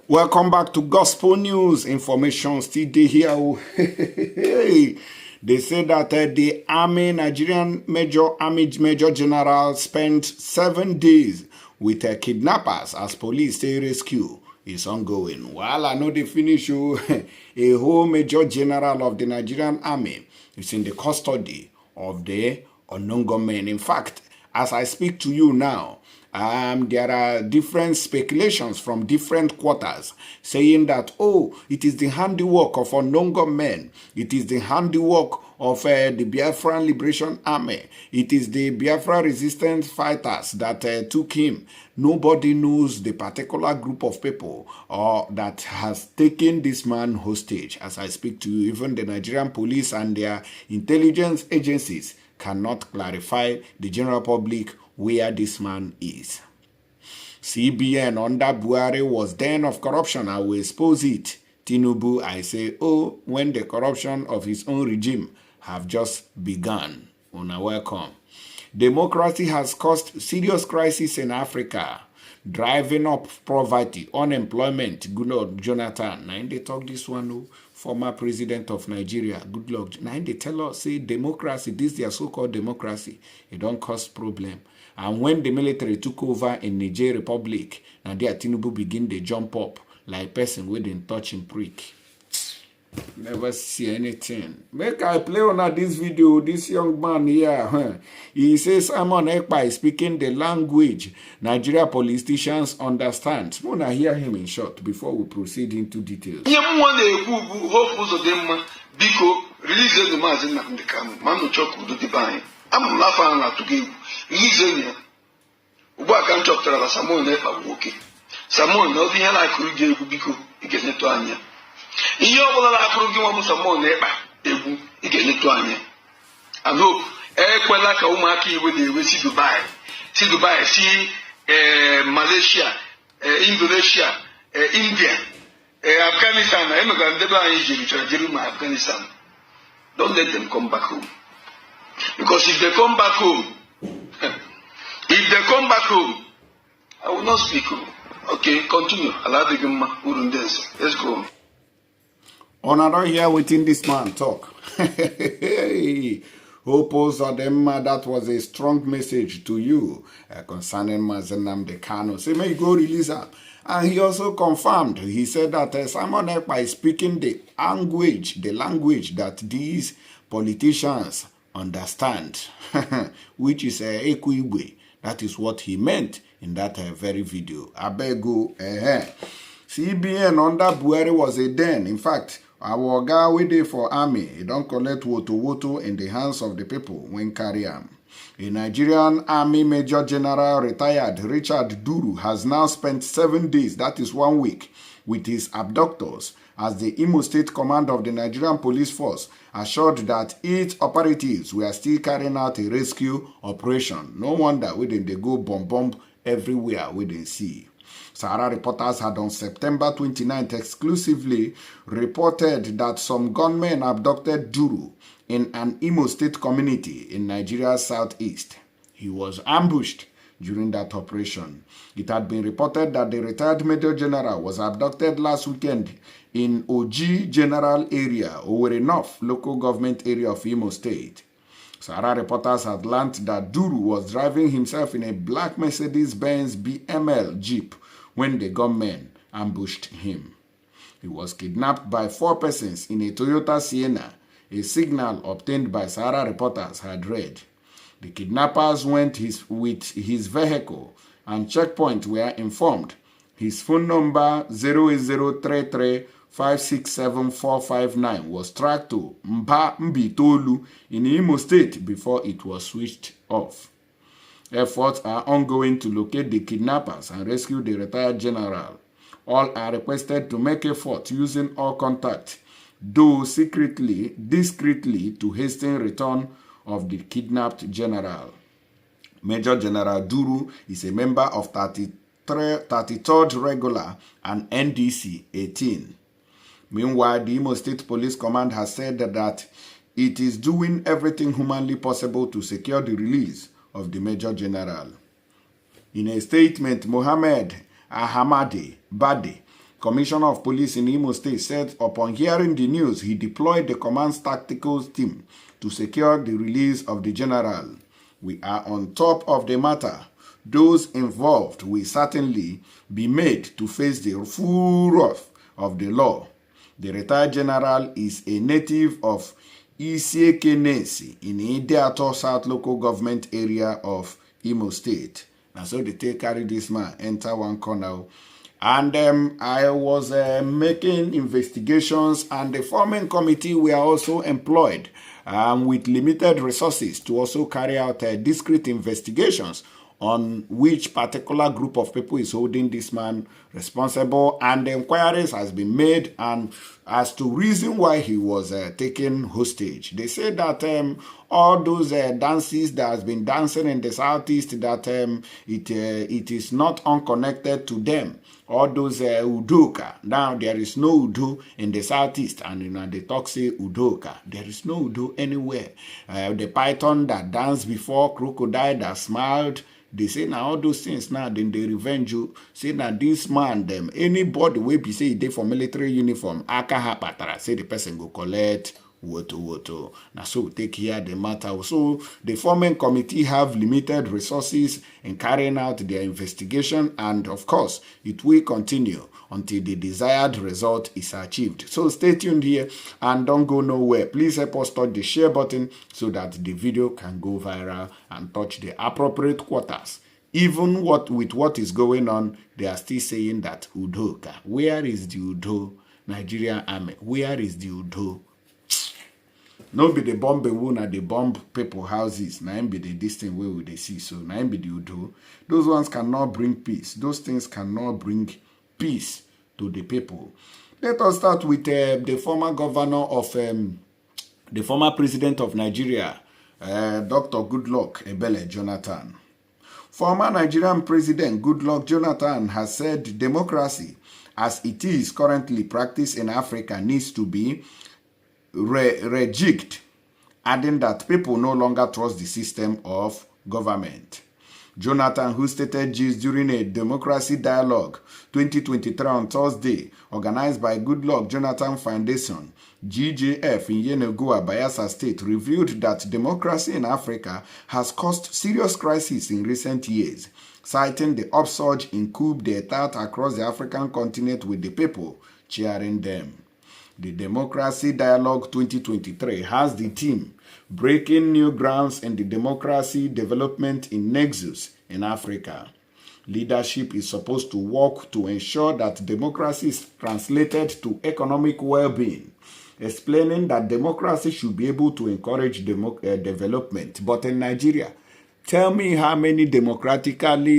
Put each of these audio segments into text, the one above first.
Welcome back to Gospel News. Information still dey here. They say that the Nigerian Major General spent 7 days with kidnappers as police say rescue is ongoing. While I know they finish, a whole Major General of the Nigerian Army is in the custody of the unknown gunmen. In fact, as I speak to you now, there are different speculations from different quarters saying that, oh, it is the handiwork of unknown gunmen. It is the handiwork of the Biafran Liberation Army. It is the Biafra resistance fighters that took him. Nobody knows the particular group of people that has taken this man hostage. As I speak to you, even the Nigerian police and their intelligence agencies cannot clarify the general public where this man is. CBN under Buhari was den of corruption. I will expose it. Tinubu, I say, oh, when the corruption of his own regime have just begun. Una welcome. Democracy has caused serious crisis in Africa, driving up poverty, unemployment. Goodluck, Jonathan. Now they talk this one, former president of Nigeria, Goodluck. Now they tell us, say, democracy, this their so-called democracy, it don't cause problem. And when the military took over in Niger Republic, now their Tinubu begin to jump up like person within touching prick. Never see anything. Make I play on this video. This young man here, he says Simon Ekpa is speaking the language Nigeria politicians understand. I want to hear him in short before we proceed into details. Ihe ọbụla na-akụrụ gị nwa m Samuel na-ekpa egwu ị ga-enyetụ anya. And hope ekwela ka ụmụaka Igbo na-ewe si Dubai, si Malaysia, Indonesia, India, Afghanistan, na emegara ndebe anyị jiri ma Afghanistan. Don't let them come back home. Because if they come back home, I will not speak. Okay, continue. Let's go. Another here within this man talk. Hopos of them, that was a strong message to you concerning Mazenam Dekano. Say, may go release her. And he also confirmed, he said that Simon Ekpa is speaking the language that these politicians understand, which is Ekwigwe. That is what he meant in that very video. Abego, CBN under Buhari was a den. In fact, our guy waiting for army. He don't collect woto in the hands of the people when carry am. A Nigerian Army Major General retired Richard Duru has now spent 7 days, that is 1 week, with his abductors as the Imo State Command of the Nigerian Police Force assured that 8 operatives were still carrying out a rescue operation. No wonder within they go bomb everywhere within see. Sahara reporters had on September 29th exclusively reported that some gunmen abducted Duru in an Imo State community in Nigeria's southeast. He was ambushed during that operation. It had been reported that the retired Major General was abducted last weekend in Oji General Area, Owerri North, local government area of Imo State. Sahara reporters had learned that Duru was driving himself in a black Mercedes-Benz BML Jeep when the gunmen ambushed him. He was kidnapped by 4 persons in a Toyota Sienna, a signal obtained by Sahara reporters had read. The kidnappers went with his vehicle and checkpoint were informed. His phone number 08033567459 was tracked to Mbitolu in Imo State before it was switched off. Efforts are ongoing to locate the kidnappers and rescue the retired general. All are requested to make effort using all contact, though discreetly to hasten return of the kidnapped general. Major General Duru is a member of 33rd Regular and NDC 18. Meanwhile, the Imo State Police Command has said that it is doing everything humanly possible to secure the release of the Major General. In a statement, Mohammed Ahmadi Bade, Commissioner of Police in Imo State, said upon hearing the news, he deployed the command's tactical team to secure the release of the general. We are on top of the matter. Those involved will certainly be made to face the full wrath of the law. The retired general is a native of Isiekenesi in Idiato South local government area of Imo State. And so they carry this man enter one corner. And I was making investigations, and the forming committee were also employed with limited resources to also carry out discrete investigations on which particular group of people is holding this man responsible, and the inquiries has been made and as to reason why he was taken hostage. They say that all those dances that has been dancing in the southeast, that it is not unconnected to them. All those Udoka. Now there is no Udo in the southeast, and they talk say Udoka. There is no Udo anywhere. The python that danced before, crocodile that smiled. They say now all those things now, then they revenge you. Say that this man, them, anybody will be say they for military uniform, aka hapatara, say the person go collect woto. Now so take here the matter. So the forming committee have limited resources in carrying out their investigation, and of course it will continue until the desired result is achieved. So stay tuned here and don't go nowhere. Please help us touch the share button so that the video can go viral and touch the appropriate quarters. Even with what is going on, they are still saying that Udoka. Where is the Udo? Nigerian army. Where is the Udo? No be the bomb wound, the bomb people houses. Now be the distant way we they see. So now be the Udo. Those ones cannot bring peace. Those things cannot bring peace to the people. Let us start with the former governor of the former president of Nigeria, Dr. Goodluck Ebele Jonathan. Former Nigerian President Goodluck Jonathan has said democracy as it is currently practiced in Africa needs to be rejigged, adding that people no longer trust the system of government. Jonathan, who stated this during a Democracy Dialogue 2023 on Thursday, organized by Goodluck Jonathan Foundation, GJF in Yenagoa, Bayelsa State, revealed that democracy in Africa has caused serious crises in recent years, citing the upsurge in coup d'etat across the African continent with the people cheering them. The Democracy Dialogue 2023 has the theme Breaking New Grounds in the Democracy Development in Nexus in Africa. Leadership is supposed to work to ensure that democracy is translated to economic well-being, explaining that democracy should be able to encourage development. But in Nigeria, tell me how many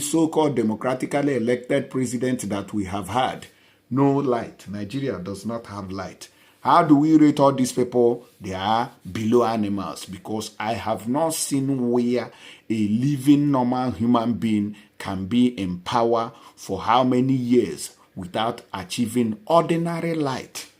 so-called democratically elected presidents that we have had. No light. Nigeria does not have light. How do we rate all these people? They are below animals, because I have not seen where a living normal human being can be in power for how many years without achieving ordinary light.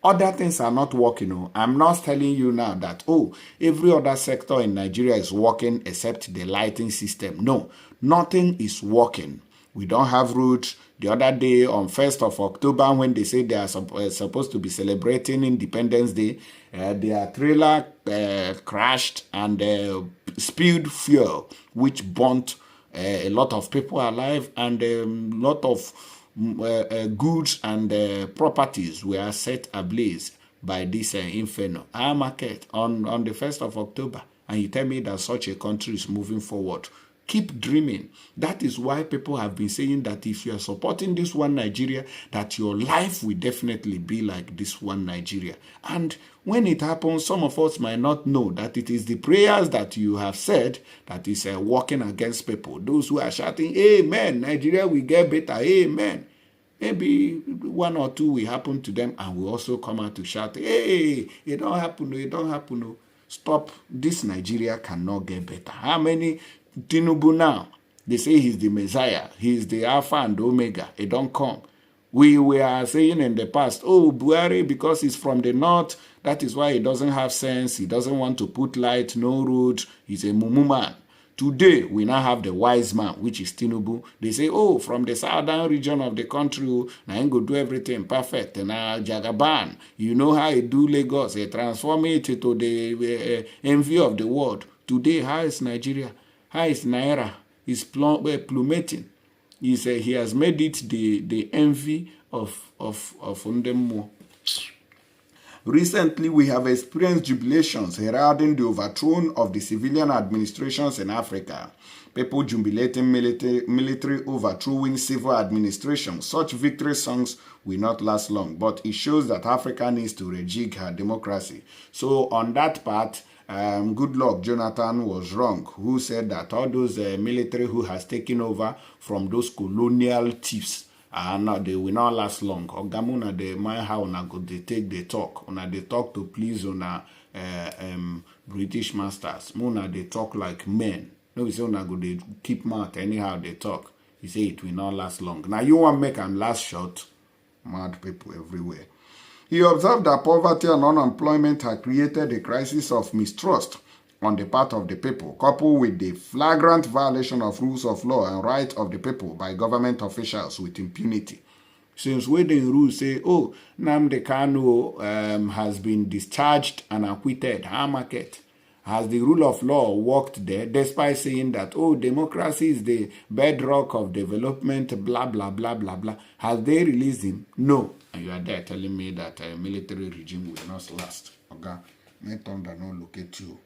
Other things are not working. I'm not telling you now that, every other sector in Nigeria is working except the lighting system. No, nothing is working. We don't have roads. The other day, on 1st of October, when they say they are supposed to be celebrating Independence Day, their trailer crashed and spilled fuel, which burnt a lot of people alive, and a lot of goods and properties were set ablaze by this inferno. Our market on the 1st of October, and you tell me that such a country is moving forward. Keep dreaming. That is why people have been saying that if you are supporting this one Nigeria, that your life will definitely be like this one Nigeria. And when it happens, some of us might not know that it is the prayers that you have said that is working against people. Those who are shouting, Amen, Nigeria will get better, Amen. Maybe one or two will happen to them and will also come out to shout, hey, it don't happen, it don't happen. Stop. This Nigeria cannot get better. How many Tinubu now? They say he's the Messiah. He's the Alpha and Omega. It don't come. We were saying in the past, Buhari, because he's from the north, that is why he doesn't have sense. He doesn't want to put light, no road. He's a mumu man. Today, we now have the wise man, which is Tinubu. They say, oh, from the southern region of the country, now I go do everything perfect. And now Jagaban, you know how he do Lagos, he transform it to the envy of the world. Today, how is Nigeria? How is Naira? He's plummeting. He has made it the envy of Ndemo. Recently, we have experienced jubilations heralding the overthrow of the civilian administrations in Africa. People jubilating military overthrowing civil administration. Such victory songs will not last long, but it shows that Africa needs to rejig her democracy. So on that part, Goodluck Jonathan was wrong, who said that all those military who has taken over from those colonial chiefs, they will not last long. Ogamuna de mind how una go they take the talk. Una they talk to please una British masters. Muna they talk like men. No, we say una go they keep mouth anyhow they talk. He say it will not last long. Now you want make them last short? Mad people everywhere. He observed that poverty and unemployment had created a crisis of mistrust on the part of the people, coupled with the flagrant violation of rules of law and rights of the people by government officials with impunity. Since when the rules say, oh, Nnamdi Kanu has been discharged and acquitted, how market? Has the rule of law worked there, despite saying that, oh, democracy is the bedrock of development, blah, blah, blah, blah, blah. Has they released him? No. And you are there telling me that a military regime will not last. Okay? May thunder not look at you.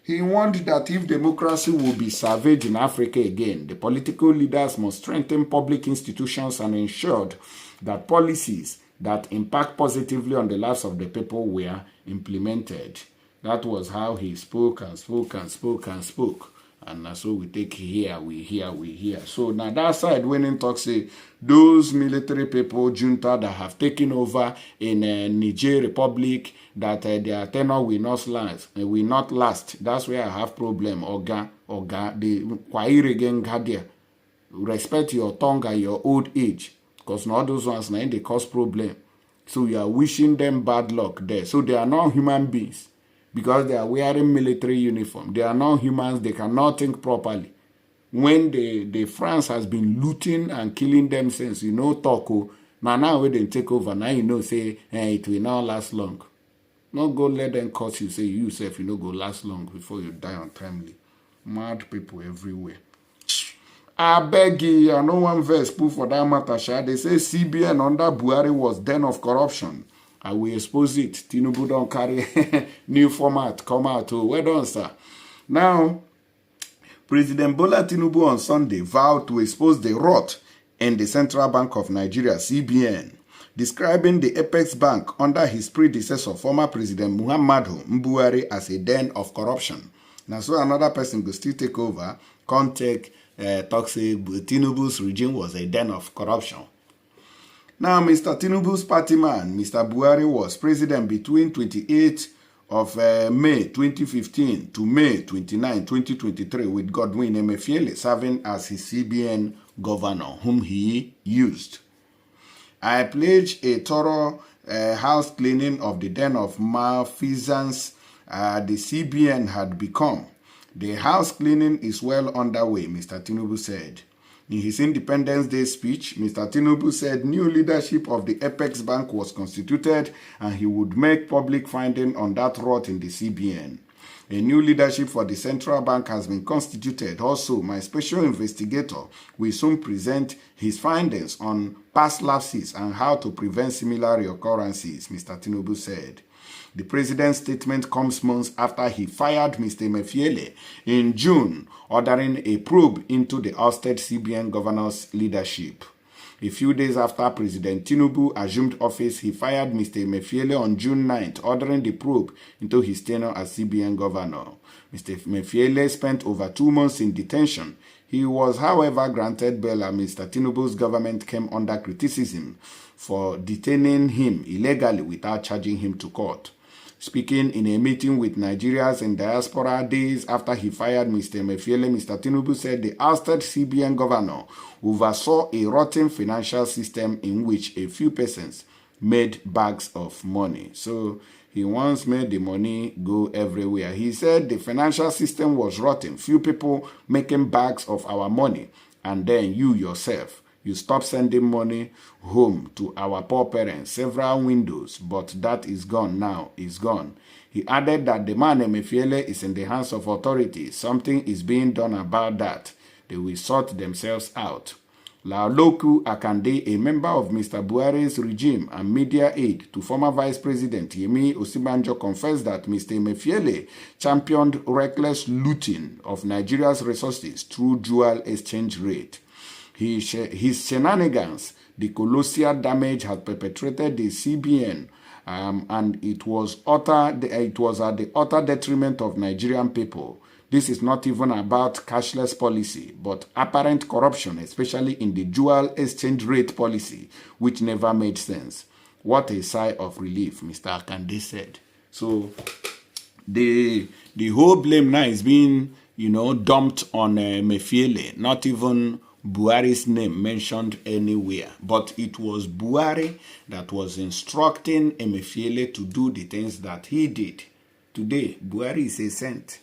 He warned that if democracy will be savaged in Africa again, the political leaders must strengthen public institutions and ensure that policies that impact positively on the lives of the people were implemented. That was how he spoke and spoke and spoke and spoke. And so we take here, we hear. So now that side, when in talk say, those military people, junta that have taken over in Niger Republic, that their tenure will not last. That's where I have problem. Oga, the kwairegen gadia. Respect your tongue at your old age. Because not those ones now they cause problem. So you are wishing them bad luck there. So they are not human beings. Because they are wearing military uniform. They are not humans. They cannot think properly. When the France has been looting and killing them since, Toko, now when they take over, now say, it will not last long. Not go let them curse you, say you yourself, go last long before you die untimely. Mad people everywhere. I beg you, I know one verse put for that matter. They say CBN under Buhari was den of corruption. I will expose it. Tinubu don't carry new format. Come out. Well done, sir. Now, President Bola Tinubu on Sunday vowed to expose the rot in the Central Bank of Nigeria, CBN, describing the Apex Bank under his predecessor, former President Muhammadu Buhari, as a den of corruption. Now, so another person will still take over, talk say Tinubu's regime was a den of corruption. Now, Mr. Tinubu's party man, Mr. Buhari, was president between 28th of May 2015 to May 29, 2023, with Godwin Emefiele serving as his CBN governor, whom he used. I pledge a thorough house cleaning of the den of malfeasance the CBN had become. The house cleaning is well underway, Mr. Tinubu said. In his Independence Day speech, Mr. Tinubu said new leadership of the Apex Bank was constituted and he would make public finding on that rot in the CBN. A new leadership for the Central Bank has been constituted. Also, my special investigator will soon present his findings on past lapses and how to prevent similar reoccurrences, Mr. Tinubu said. The president's statement comes months after he fired Mr. Emefiele in June, ordering a probe into the ousted CBN governor's leadership. A few days after President Tinubu assumed office, he fired Mr. Emefiele on June 9th, ordering the probe into his tenure as CBN governor. Mr. Emefiele spent over 2 months in detention. He was, however, granted bail, and Mr. Tinubu's government came under criticism for detaining him illegally without charging him to court. Speaking in a meeting with Nigerians in diaspora days after he fired Mr. Emefiele, Mr. Tinubu said the ousted CBN governor oversaw a rotten financial system in which a few persons made bags of money. So he once made the money go everywhere. He said the financial system was rotten. Few people making bags of our money. And then you yourself, you stop sending money home to our poor parents. Several windows, but that is gone now. Is gone. He added that the man Emefiele is in the hands of authorities. Something is being done about that. They will sort themselves out. Laoloku Akande, a member of Mr. Buhari's regime and media aide to former Vice President Yemi Osibanjo, confessed that Mr. Emefiele championed reckless looting of Nigeria's resources through dual exchange rate. His shenanigans, the colossal damage had perpetrated the CBN, and it was at the utter detriment of Nigerian people. This is not even about cashless policy, but apparent corruption, especially in the dual exchange rate policy, which never made sense. What a sigh of relief, Mr. Akande said. So the whole blame now is being, dumped on Emefiele, not even Buhari's name mentioned anywhere. But it was Buhari that was instructing Emefiele to do the things that he did. Today, Buhari is a saint,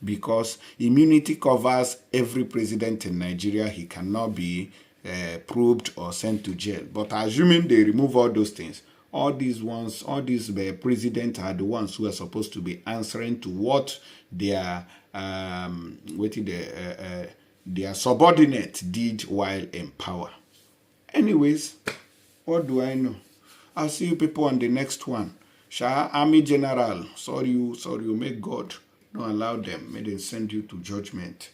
because immunity covers every president in Nigeria. He cannot be probed or sent to jail. But assuming they remove all those things, all these presidents are the ones who are supposed to be answering to what their subordinate did while in power. Anyways, what do I know? I'll see you people on the next one. Army General, sorry you, make God don't allow them. May they send you to judgment.